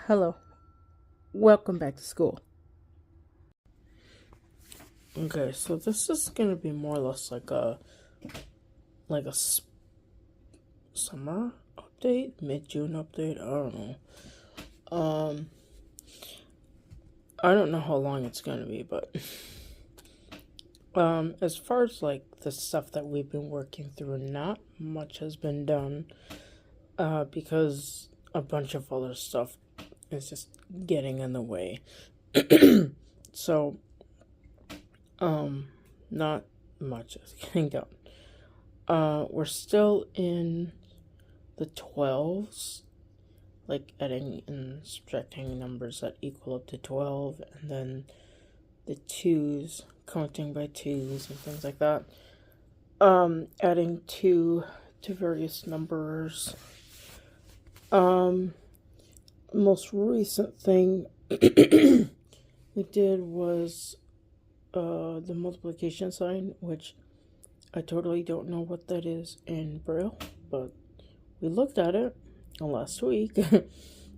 Hello, welcome back to school. Okay, so this is gonna be more or less like a summer update, mid-June update. I don't know. Um, I don't know how long it's gonna be, but as far as like the stuff that we've been working through, not much has been done. Because a bunch of other stuff is just getting in the way. So, not much is getting done. We're still in the 12s, like adding and subtracting numbers that equal up to 12, and then the 2s, counting by 2s and things like that. Adding 2 to various numbers. Most recent thing we did was the multiplication sign, which I totally don't know what that is in Braille, but we looked at it last week.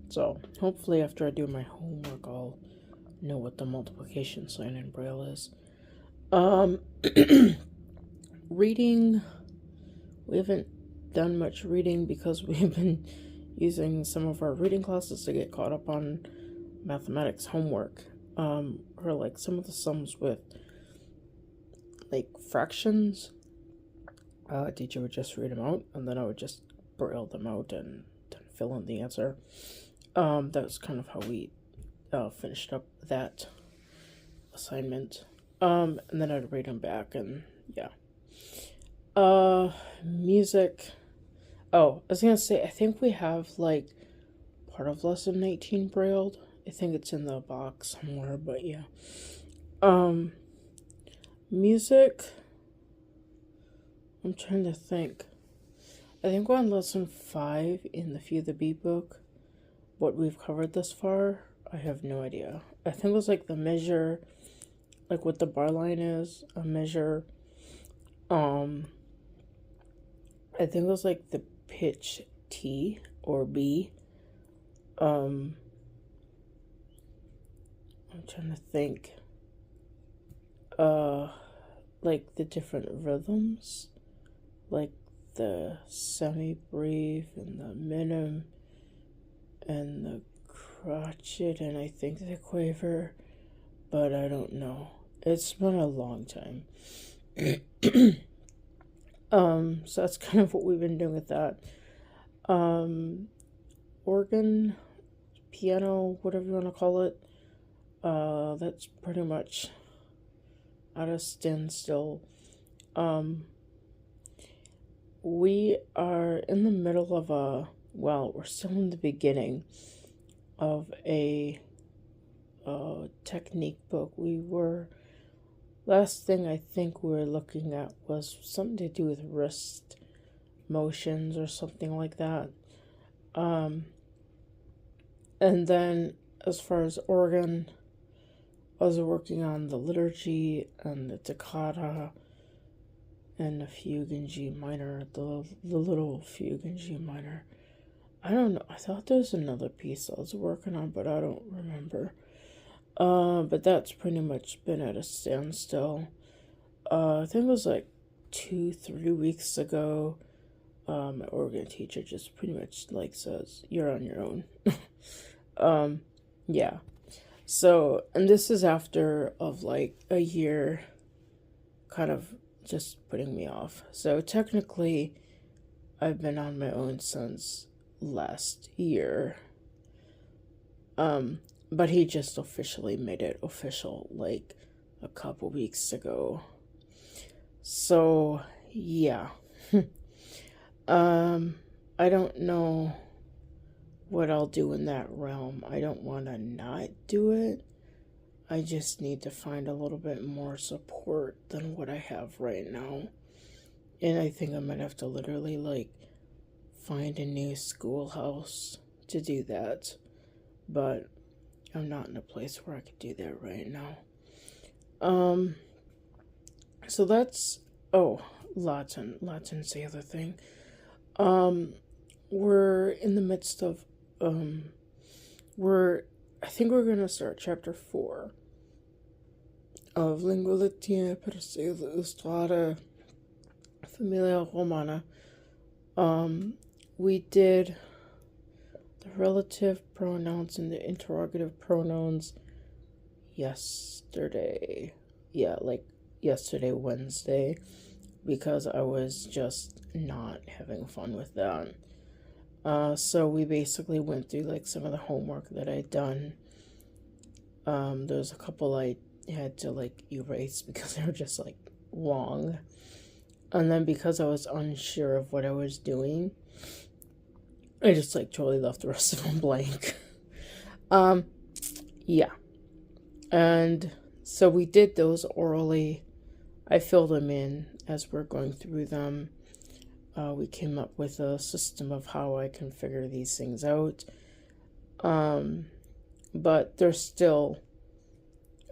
So hopefully after I do my homework I'll know what the multiplication sign in Braille is. Reading, we haven't done much reading because we've been using some of our reading classes to get caught up on mathematics homework, or like some of the sums with like fractions. Teacher would just read them out, and then I would just braille them out and then fill in the answer. That was kind of how we finished up that assignment. And then I'd read them back, and yeah. Music. Oh, I was gonna say, I think we have like part of lesson 19 brailled. I think it's in the box somewhere, but yeah. Music. I'm trying to think. I think we're on lesson 5 in the Few the Beat book. What we've covered thus far, I have no idea. I think it was like the measure, like what the bar line is, a measure. I think it was like the pitch T or B. I'm trying to think. Like the different rhythms, like the semi-brief and the minim and the crotchet and I think the quaver, but I don't know. It's been a long time. So that's kind of what we've been doing with that. Organ, piano, whatever you want to call it. That's pretty much at a standstill. We are in the middle of we're still in the beginning of a technique book. Last thing I think we were looking at was something to do with wrist motions or something like that. And then as far as organ, I was working on the liturgy and the toccata and the fugue in G minor, the little fugue in G minor. I don't know. I thought there was another piece I was working on, but I don't remember. But that's pretty much been at a standstill. I think it was like 2-3 weeks ago. My organ teacher just pretty much like says, "You're on your own." Yeah. So, and this is after of like a year kind of just putting me off. So technically, I've been on my own since last year. But he just officially made it official like a couple weeks ago. So, yeah. I don't know what I'll do in that realm. I don't want to not do it. I just need to find a little bit more support than what I have right now. And I think I might have to literally like find a new schoolhouse to do that. But I'm not in a place where I could do that right now. So that's Latin's the other thing. We're in the midst of I think we're gonna start chapter 4 of Lingua Latina per se illustrata Familia Romana. We did the relative pronouns and the interrogative pronouns yesterday. Yeah, like yesterday, Wednesday, because I was just not having fun with that. So we basically went through like some of the homework that I'd done. There's a couple I had to like erase because they were just like wrong. And then because I was unsure of what I was doing, I just like totally left the rest of them blank. Yeah. And so we did those orally. I filled them in as we're going through them. We came up with a system of how I can figure these things out. But there's still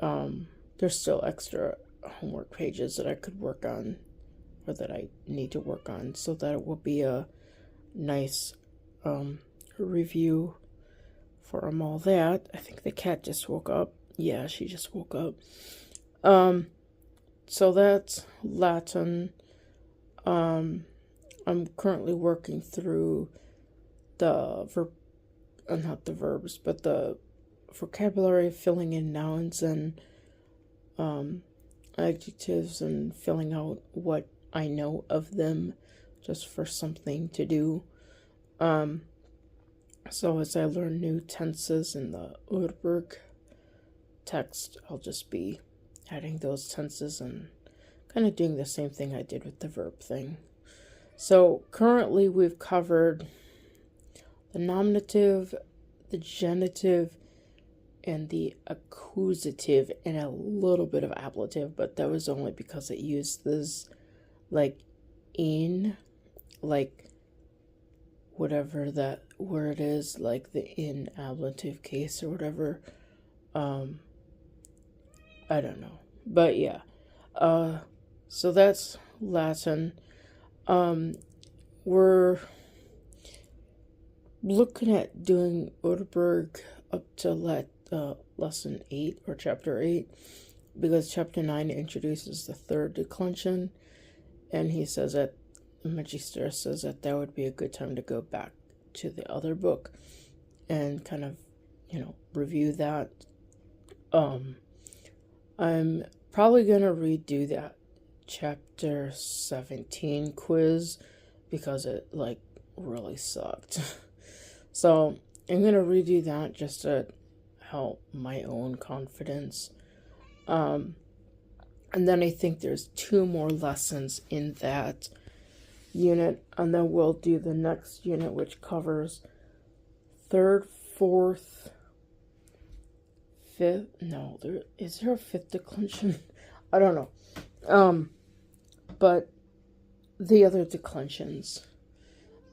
extra homework pages that I could work on, or that I need to work on, so that it will be a nice review for all that. I think the cat just woke up. Yeah, she just woke up. So that's Latin. I'm currently working through the not the verbs, but the vocabulary, filling in nouns and adjectives, and filling out what I know of them, just for something to do. So as I learn new tenses in the Urberg text, I'll just be adding those tenses and kind of doing the same thing I did with the verb thing. So currently we've covered the nominative, the genitive, and the accusative, and a little bit of ablative, but that was only because it used this like in, like whatever that word is, like the in ablative case or whatever. I don't know, but yeah. So that's Latin. We're looking at doing Odeberg up to lesson 8 or chapter 8, because chapter 9 introduces the third declension, and he says that Magister says that would be a good time to go back to the other book and kind of, review that. I'm probably gonna redo that chapter 17 quiz because it like really sucked. So I'm gonna redo that just to help my own confidence. And then I think there's 2 more lessons in that unit, and then we'll do the next unit, which covers 3rd, 4th, 5th. No, is there a 5th declension? I don't know. But the other declensions.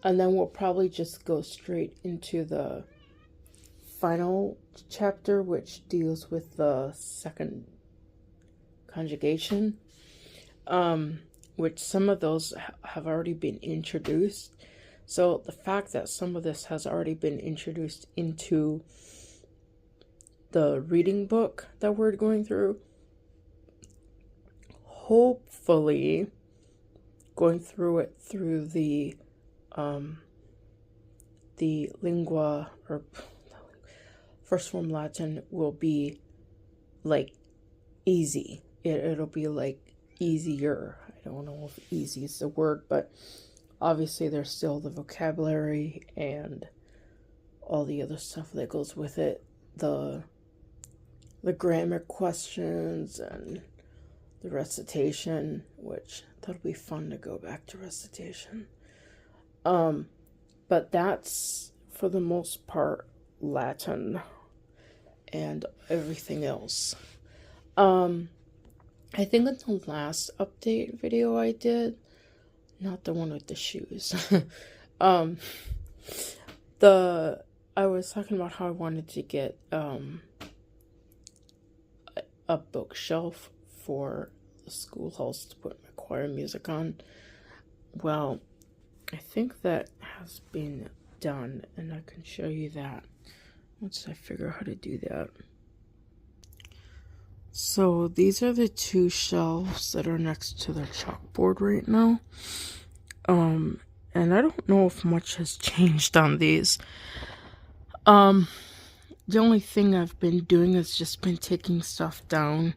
And then we'll probably just go straight into the final chapter, which deals with the second conjugation, which some of those have already been introduced. So the fact that some of this has already been introduced into the reading book that we're going through, hopefully going through it through the lingua or first form Latin will be like easy. It'll be like easier. I don't know if easy is the word, but obviously there's still the vocabulary and all the other stuff that goes with it. The grammar questions and the recitation, which that'll be fun to go back to recitation. But that's for the most part Latin and everything else. I think in the last update video I did, not the one with the shoes, I was talking about how I wanted to get a bookshelf for the schoolhouse to put my choir music on. Well, I think that has been done, and I can show you that once I figure out how to do that. So these are the two shelves that are next to the chalkboard right now. And I don't know if much has changed on these. The only thing I've been doing is just been taking stuff down,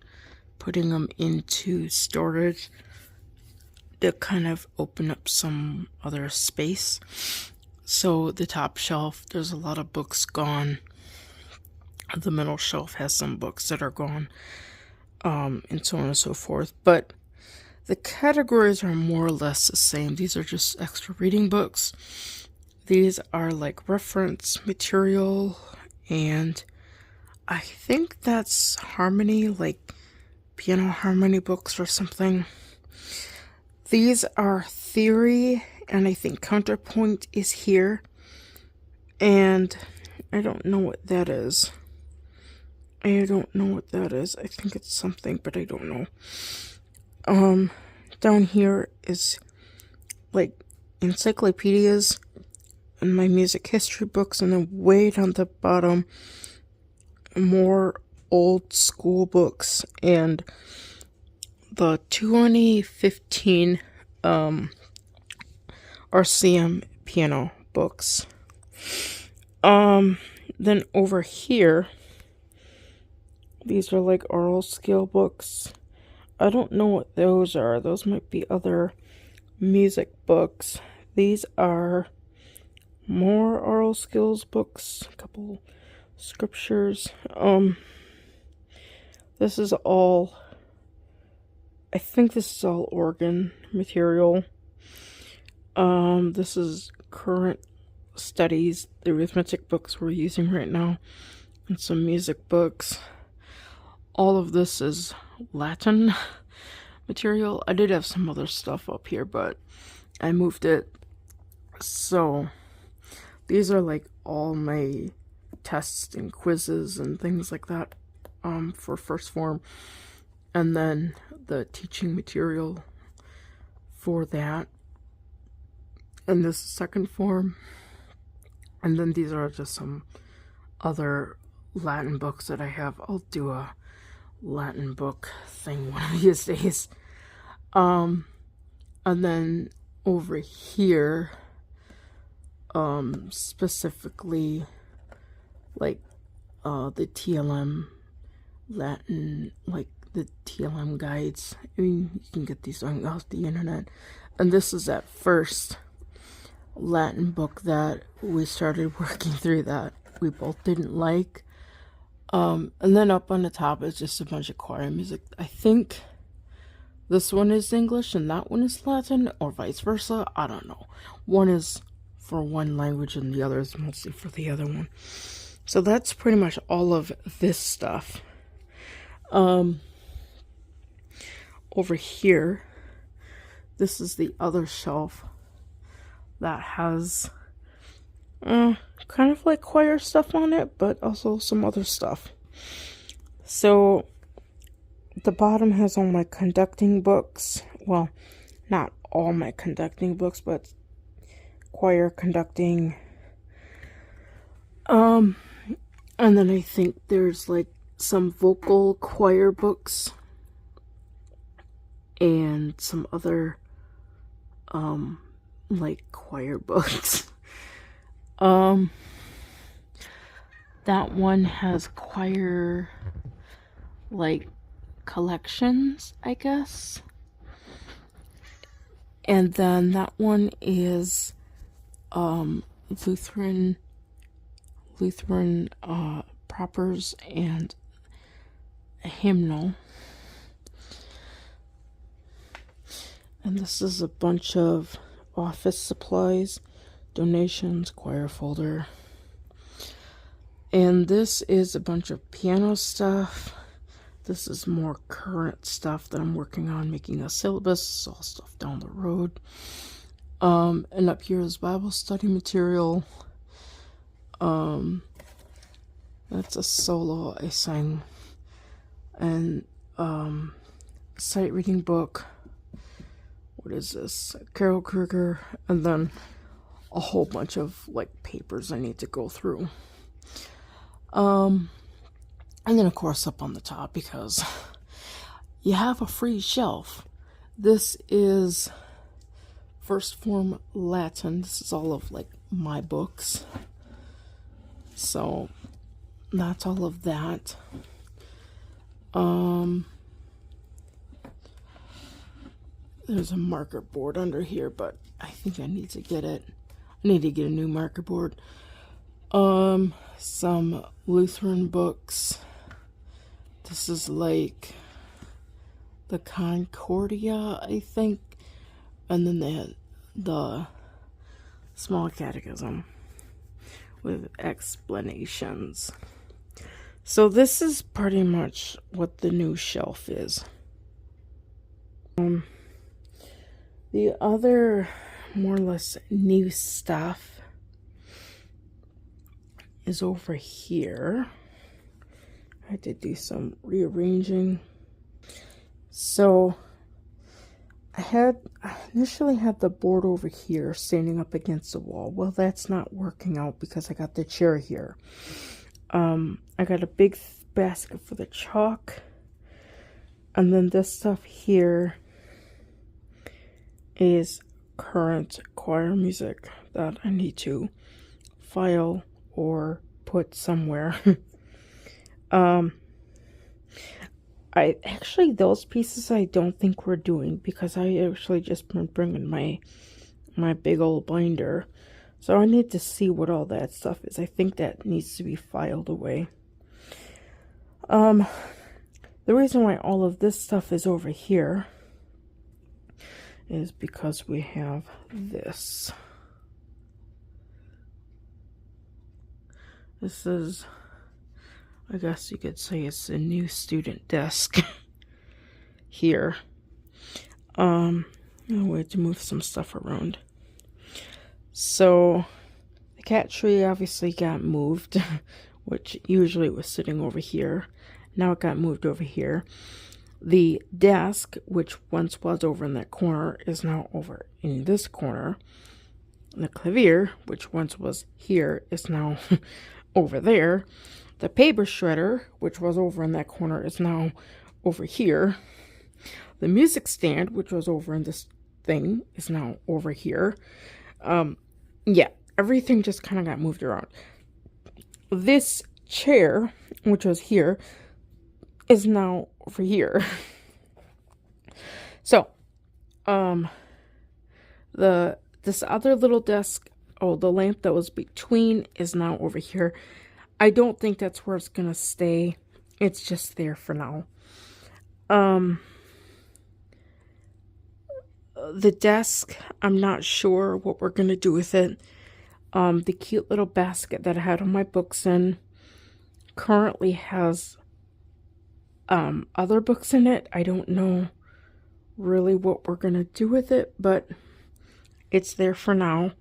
putting them into storage to kind of open up some other space. So the top shelf, there's a lot of books gone. The middle shelf has some books that are gone, and so on and so forth. But the categories are more or less the same. These are just extra reading books. These are like reference material, and I think that's harmony, like piano harmony books or something. These are theory, and I think counterpoint is here. And I don't know what that is. I think it's something, but I don't know. Down here is like encyclopedias and my music history books, and then way down the bottom, more old school books and the 2015 RCM piano books. Then over here, these are like oral skill books. I don't know what those are. Those might be other music books. These are more oral skills books, a couple scriptures. This is all, I think this is all organ material. This is current studies, the arithmetic books we're using right now, and some music books. All of this is Latin material. I did have some other stuff up here, but I moved it. So these are like all my tests and quizzes and things like that for first form, and then the teaching material for that, and this is second form. And then these are just some other Latin books that I have. I'll do a Latin book thing one of these days. And then over here, specifically like the TLM Latin, like the TLM guides. I mean, you can get these off the internet. And this is that first Latin book that we started working through that we both didn't like. And then up on the top is just a bunch of choir music. I think this one is English and that one is Latin, or vice versa. I don't know. One is for one language and the other is mostly for the other one. So that's pretty much all of this stuff. Over here, this is the other shelf that has kind of like choir stuff on it, but also some other stuff. So the bottom has all my conducting books. Well, not all my conducting books, but choir conducting. And then I think there's like some vocal choir books and some other like choir books. That one has choir like collections, I guess. And then that one is Lutheran propers and a hymnal. And this is a bunch of office supplies, donations, choir folder. And this is a bunch of piano stuff. This is more current stuff that I'm working on, making a syllabus, all stuff down the road. And up here is Bible study material. That's a solo I sang. And sight reading book. What is this? Carol Kruger. And then a whole bunch of like papers I need to go through. And then of course up on the top, because you have a free shelf. This is first form Latin. This is all of like my books. So that's all of that. There's a marker board under here, but I think I need to get it. I need to get a new marker board. Some Lutheran books. This is like the Concordia, I think. And then they had the Small Catechism with explanations. So this is pretty much what the new shelf is. The other more or less new stuff is over here. I had to do some rearranging. So I initially had the board over here standing up against the wall. Well, that's not working out because I got the chair here. I got a big basket for the chalk. And then this stuff here is current choir music that I need to file or put somewhere. Those pieces I don't think we're doing, because I actually just been bringing my big old binder. So I need to see what all that stuff is. I think that needs to be filed away. The reason why all of this stuff is over here is because we have this. This is, I guess you could say it's a new student desk here. I had to move some stuff around. So the cat tree obviously got moved, which usually was sitting over here. Now it got moved over here. The desk, which once was over in that corner, is now over in this corner. And the clavier, which once was here, is now over there. The paper shredder, which was over in that corner, is now over here. The music stand, which was over in this thing, is now over here. Yeah, everything just kind of got moved around. This chair, which was here, is now over here. So, this other little desk, the lamp that was between is now over here. I don't think that's where it's gonna stay. It's just there for now. The desk, I'm not sure what we're gonna do with it. The cute little basket that I had all my books in currently has other books in it. I don't know really what we're gonna do with it, but it's there for now.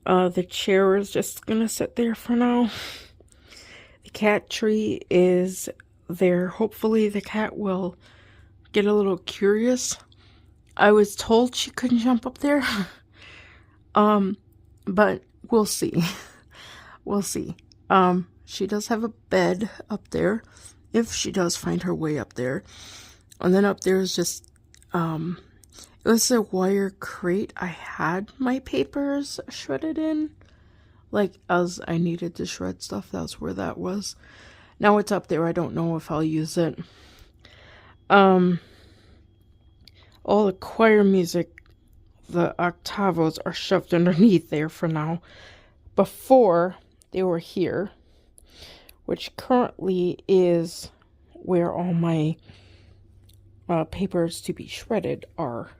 The chair is just gonna sit there for now. The cat tree is there. Hopefully the cat will get a little curious. I was told she couldn't jump up there. But we'll see. We'll see. She does have a bed up there, if she does find her way up there. And then up there is just, it was a wire crate I had my papers shredded in. Like, as I needed to shred stuff, that's where that was. Now it's up there. I don't know if I'll use it. All the choir music, the octavos, are shoved underneath there for now. Before, they were here, which currently is where all my papers to be shredded are.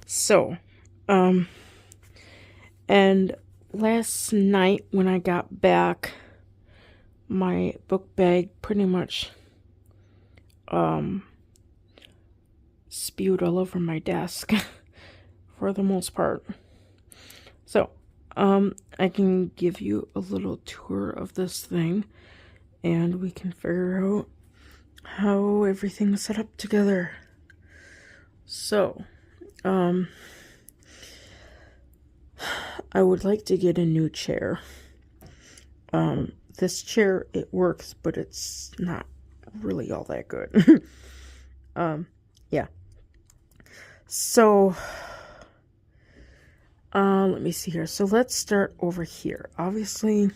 So, and last night when I got back, my book bag pretty much spewed all over my desk for the most part. So, I can give you a little tour of this thing, and we can figure out how everything's set up together. So, I would like to get a new chair. this chair, it works, but it's not really all that good. Yeah. So, let me see here. So let's start over here. Obviously,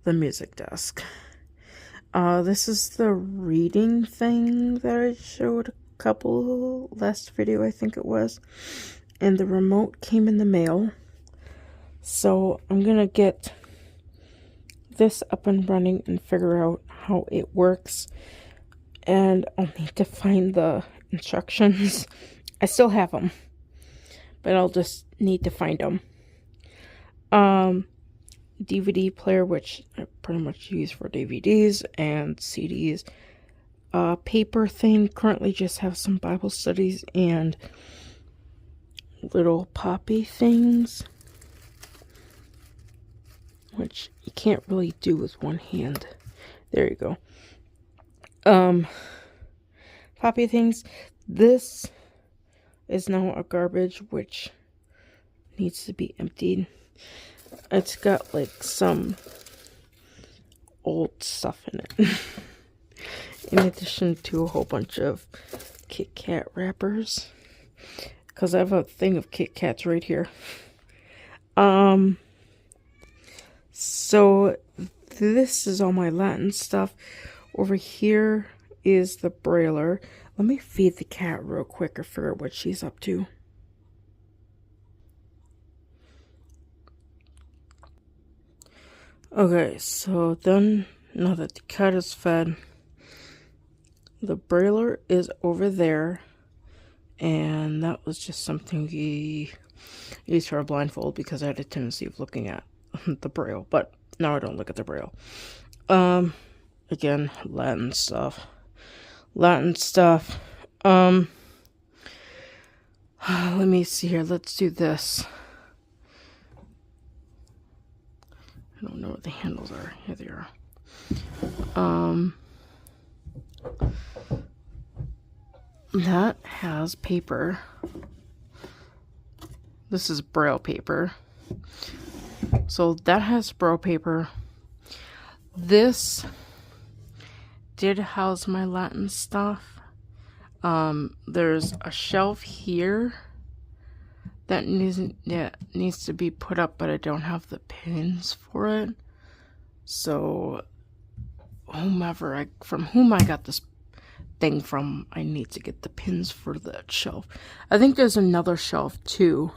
the music desk. This is the reading thing that I showed a couple last video, I think it was. And the remote came in the mail. So I'm gonna get this up and running and figure out how it works. And I'll need to find the instructions. I still have them, but I'll just need to find them. DVD player, which I pretty much use for DVDs and CDs. Paper thing, currently just have some Bible studies and little poppy things, which you can't really do with one hand. There you go. Poppy things. This is now a garbage, which needs to be emptied. It's got like some old stuff in it. In addition to a whole bunch of Kit Kat wrappers. Because I have a thing of Kit Kats right here. So this is all my Latin stuff. Over here is the Brailler. Let me feed the cat real quick or figure out what she's up to. Okay, so then, now that the cat is fed, the Brailler is over there. And that was just something he used for a blindfold because I had a tendency of looking at the Braille. But now I don't look at the Braille. Again, Latin stuff. Let me see here. Let's do this. I don't know what the handles are. Here they are. That has paper. This is Braille paper. So that has Braille paper. This did house my Latin stuff. There's a shelf here that needs to be put up, but I don't have the pins for it. So from whom I got this thing from, I need to get the pins for that shelf. I think there's another shelf too.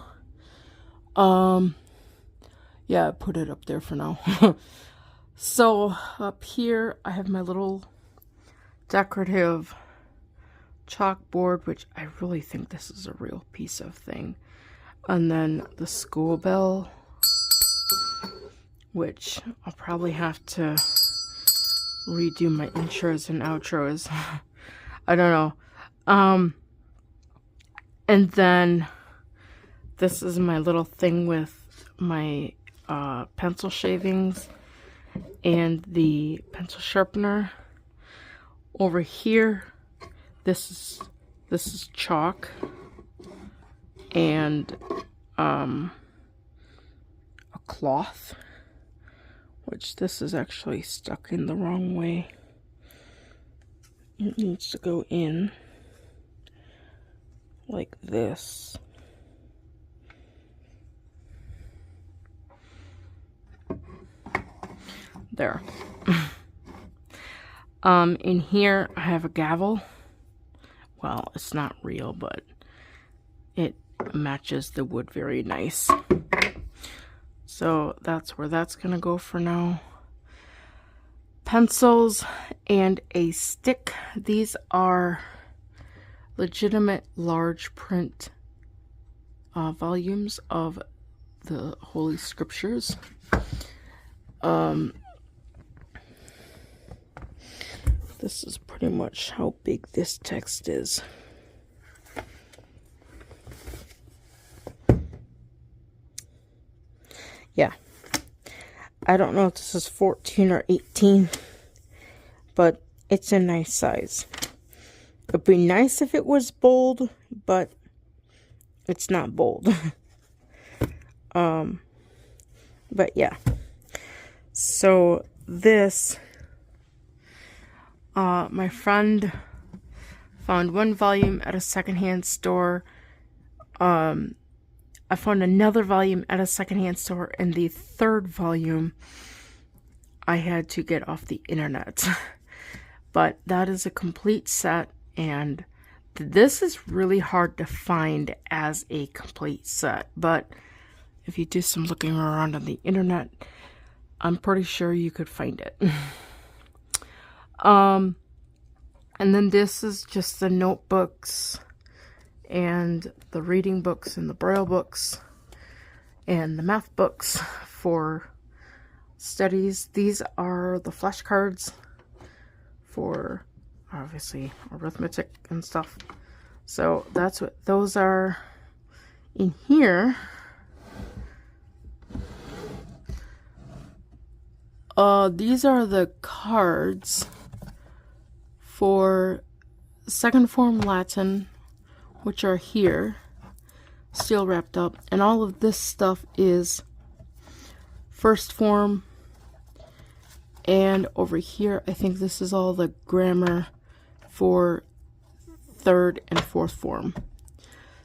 Yeah, I put it up there for now. So up here I have my little decorative chalkboard, which I really think this is a real piece of thing. And then the school bell, which I'll probably have to redo my intros and outros. I don't know. And then this is my little thing with my pencil shavings and the pencil sharpener. Over here, this is chalk and a cloth, which this is actually stuck in the wrong way. It needs to go in like this. There. In here I have a gavel. Well, it's not real, but it matches the wood very nice. So that's where that's gonna go for now. Pencils and a stick. These are legitimate large print volumes of the Holy Scriptures. This is pretty much how big this text is. Yeah. I don't know if this is 14 or 18, but it's a nice size. It'd be nice if it was bold, but it's not bold. But yeah. So this, my friend found one volume at a secondhand store. I found another volume at a secondhand store, and the third volume I had to get off the internet. But that is a complete set, and this is really hard to find as a complete set. But if you do some looking around on the internet, I'm pretty sure you could find it. And then this is just the notebooks and the reading books and the Braille books and the math books for studies. These are the flashcards for obviously arithmetic and stuff. So that's what those are in here. These are the cards for second form Latin, which are here, still wrapped up. And all of this stuff is first form. And over here, I think this is all the grammar for third and fourth form.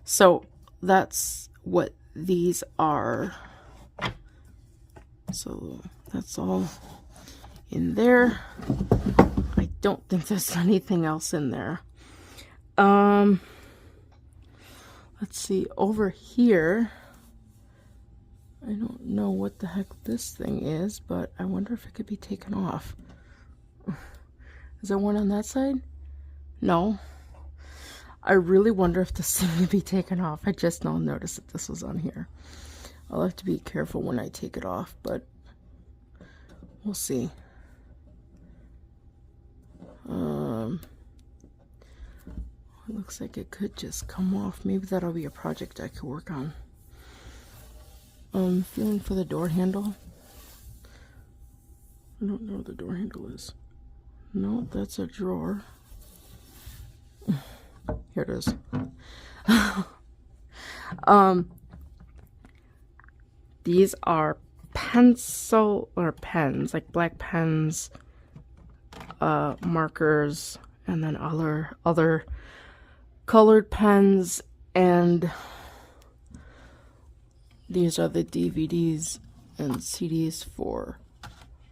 So that's what these are. So that's all in there. I don't think there's anything else in there. Let's see, over here, I don't know what the heck this thing is, but I wonder if it could be taken off. Is there one on that side? No. I really wonder if this thing could be taken off. I just now noticed that this was on here. I'll have to be careful when I take it off, but we'll see. It looks like it could just come off. Maybe that'll be a project I could work on. Feeling for the door handle. I don't know what the door handle is. No, that's a drawer. Here it is. These are pencil or pens, like black pens, markers, and then other colored pens, and these are the DVDs and CDs for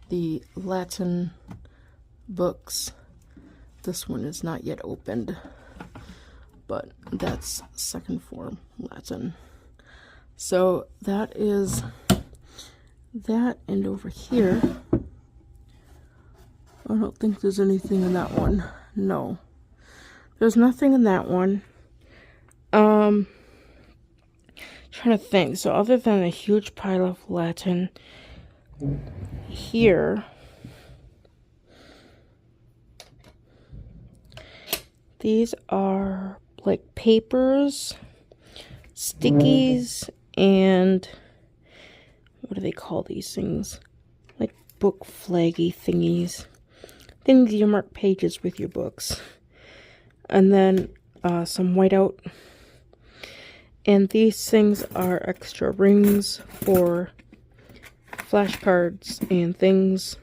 the Latin books. This one is not yet opened, but that's second form Latin. So that is that, and over here, I don't think there's anything in that one. No. There's nothing in that one. Trying to think. So other than a huge pile of Latin here, these are like papers, stickies, and what do they call these things? Like book flaggy thingies. Things you mark pages with your books. And then some whiteout. And these things are extra rings for flashcards and things.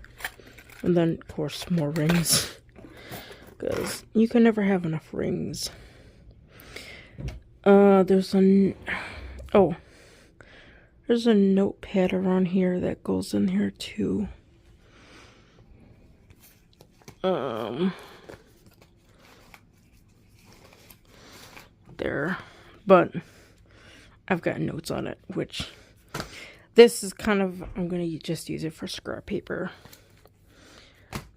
And then, of course, more rings. Because you can never have enough rings. There's a notepad around here that goes in here too. There, but I've got notes on it, which this is kind of, I'm going to just use it for scrap paper.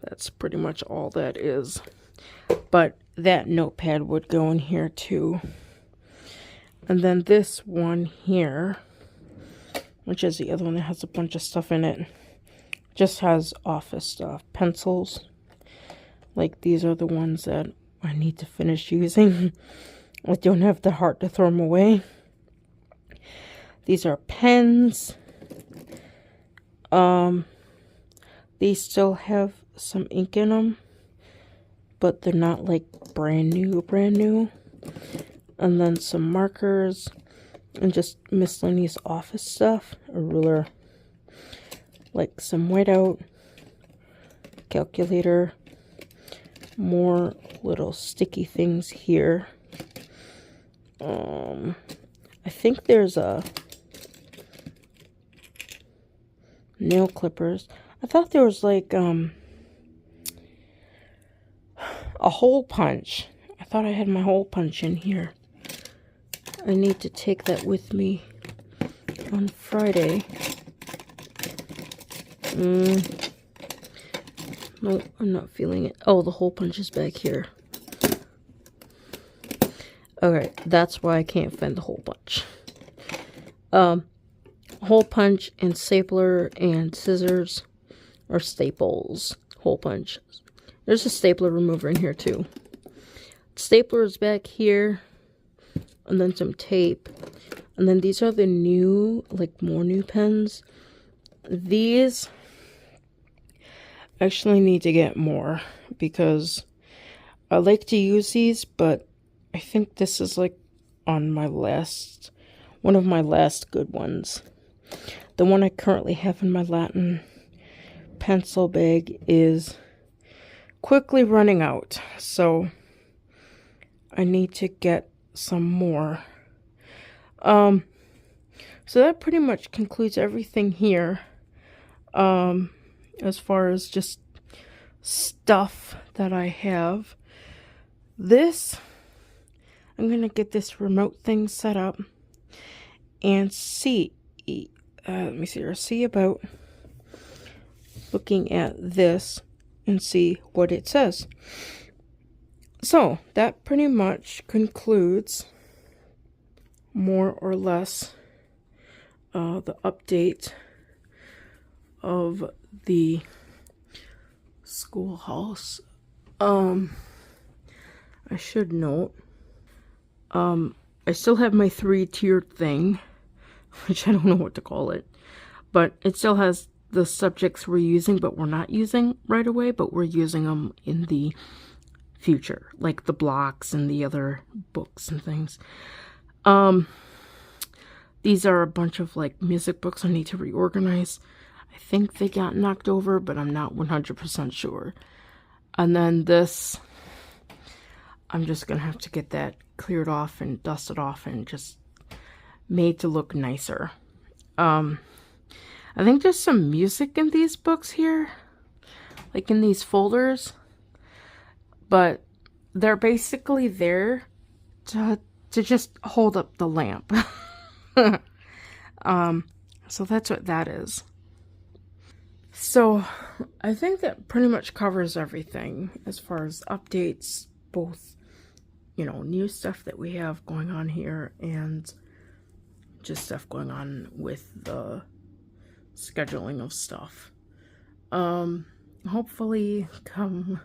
That's pretty much all that is. But that notepad would go in here too. And then this one here, which is the other one that has a bunch of stuff in it, just has office stuff. Pencils. Like these are the ones that I need to finish using. I don't have the heart to throw them away. These are pens. These still have some ink in them, but they're not like brand new. And then some markers and just miscellaneous office stuff. A ruler, like some whiteout, calculator. More little sticky things here. I think there's a nail clippers. I thought there was like a hole punch. I thought I had my hole punch in here. I need to take that with me on Friday. No, I'm not feeling it. Oh, the hole punch is back here. Okay, that's why I can't find the hole punch. Hole punch and stapler and scissors, or staples. Hole punch. There's a stapler remover in here too. Stapler is back here, and then some tape, and then these are the new, like more new pens. These actually need to get more because I like to use these, but I think this is like on my last, one of my last good ones. The one I currently have in my Latin pencil bag is quickly running out, so I need to get some more. So that pretty much concludes everything here. As far as just stuff that I have. This, I'm going to get this remote thing set up and see, let me see, or see about looking at this and see what it says. So, that pretty much concludes, more or less, the update of the schoolhouse. I should note, I still have my 3-tiered thing, which I don't know what to call it, but it still has the subjects we're using, but we're not using right away, but we're using them in the future, like the blocks and the other books and things. These are a bunch of like music books I need to reorganize. I think they got knocked over, but I'm not 100% sure. And then this, I'm just gonna have to get that cleared off and dusted off and just made to look nicer. I think there's some music in these books here, like in these folders, but they're basically there to just hold up the lamp. So that's what that is. So I think that pretty much covers everything as far as updates, both, you know, new stuff that we have going on here and just stuff going on with the scheduling of stuff. Hopefully come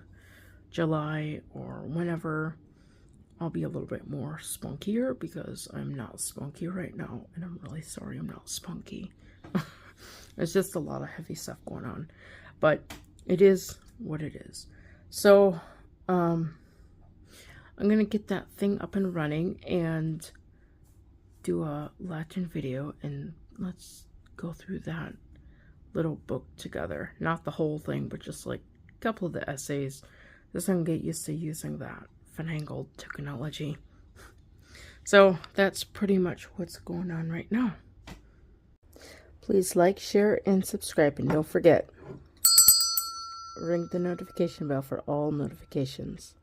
July or whenever, I'll be a little bit more spunkier, because I'm not spunky right now, and I'm really sorry I'm not spunky. There's just a lot of heavy stuff going on, but it is what it is. So, I'm gonna get that thing up and running and do a Latin video, and let's go through that little book together. Not the whole thing, but just like a couple of the essays. Just so I can get used to using that finagled technology. So that's pretty much what's going on right now. Please like, share, and subscribe, and don't forget, ring the notification bell for all notifications.